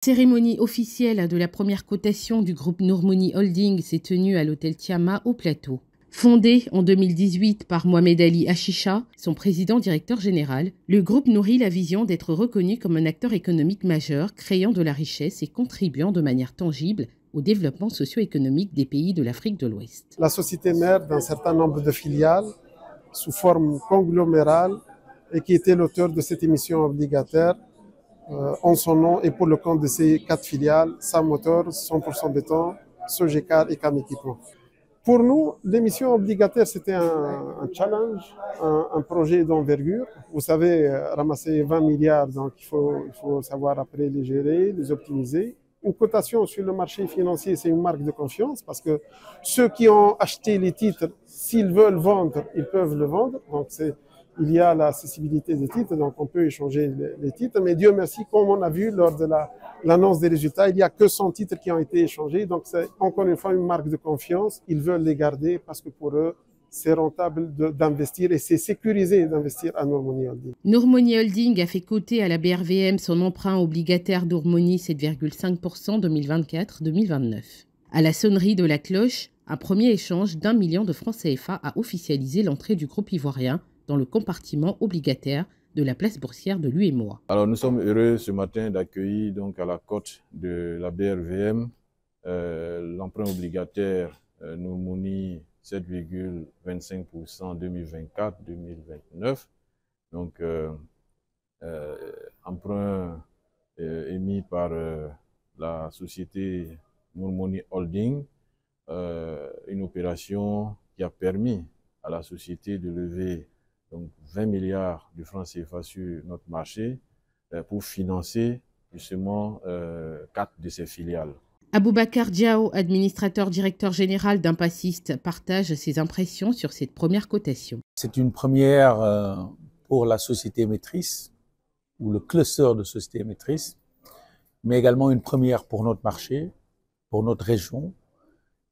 Cérémonie officielle de la première cotation du groupe Nour Money Holding s'est tenue à l'hôtel Tiama au Plateau. Fondé en 2018 par Mohamed Ali Achisha, son président-directeur général, le groupe nourrit la vision d'être reconnu comme un acteur économique majeur, créant de la richesse et contribuant de manière tangible au développement socio-économique des pays de l'Afrique de l'Ouest. La société mère d'un certain nombre de filiales sous forme conglomérale et qui était l'auteur de cette émission obligataire en son nom et pour le compte de ces 4 filiales, Sam Motors, 100% béton, Sogecar et Cam Équipement. Pour nous, l'émission obligataire, c'était un challenge, un projet d'envergure. Vous savez, ramasser 20 milliards, donc il faut savoir après les gérer, les optimiser. Une cotation sur le marché financier, c'est une marque de confiance parce que ceux qui ont acheté les titres, s'ils veulent vendre, ils peuvent le vendre. Donc, il y a l'accessibilité des titres, donc on peut échanger les titres. Mais Dieu merci, comme on a vu lors de l'annonce des résultats, il n'y a que 100 titres qui ont été échangés. Donc, c'est encore une fois une marque de confiance. Ils veulent les garder parce que pour eux, c'est rentable d'investir et c'est sécurisé d'investir à Nour Money Holding. Nour Money Holding a fait coter à la BRVM son emprunt obligataire Nour Money 7,5% 2024-2029. À la sonnerie de la cloche, un premier échange d'1 million de francs CFA a officialisé l'entrée du groupe ivoirien dans le compartiment obligataire de la place boursière de l'UEMOA. Alors nous sommes heureux ce matin d'accueillir donc à la cote de la BRVM l'emprunt obligataire Nour Money 7,25% 2024-2029. Donc emprunt émis par la société Nour Money Holding, une opération qui a permis à la société de lever donc 20 milliards de francs CFA sur notre marché pour financer justement 4 de ses filiales. Aboubacar Diao, administrateur directeur général d'Impassist, partage ses impressions sur cette première cotation. C'est une première pour la société émettrice ou le cluster de sociétés émettrices, mais également une première pour notre marché, pour notre région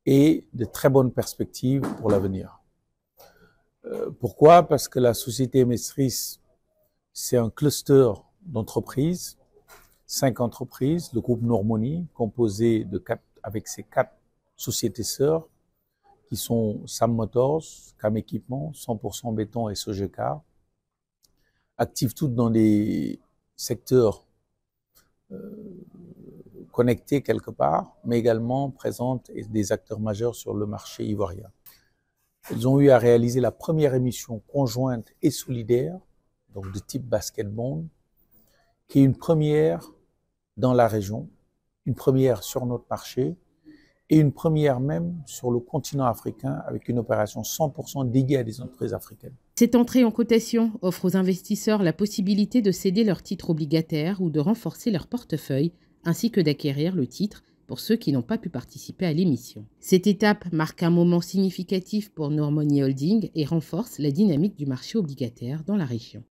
et de très bonnes perspectives pour l'avenir. Pourquoi? Parce que la société émettrice, c'est un cluster d'entreprises, 5 entreprises, le groupe Nour Money, composé avec ses 4 sociétés sœurs, qui sont Sam Motors, Cam Équipement, 100% béton et Sogecar, actives toutes dans des secteurs connectés quelque part, mais également présentes des acteurs majeurs sur le marché ivoirien. Ils ont eu à réaliser la première émission conjointe et solidaire, donc de type basket bond, qui est une première dans la région, une première sur notre marché et une première même sur le continent africain avec une opération 100% dédiée à des entreprises africaines. Cette entrée en cotation offre aux investisseurs la possibilité de céder leurs titres obligataires ou de renforcer leur portefeuille, ainsi que d'acquérir le titre pour ceux qui n'ont pas pu participer à l'émission. Cette étape marque un moment significatif pour Nour Money Holding et renforce la dynamique du marché obligataire dans la région.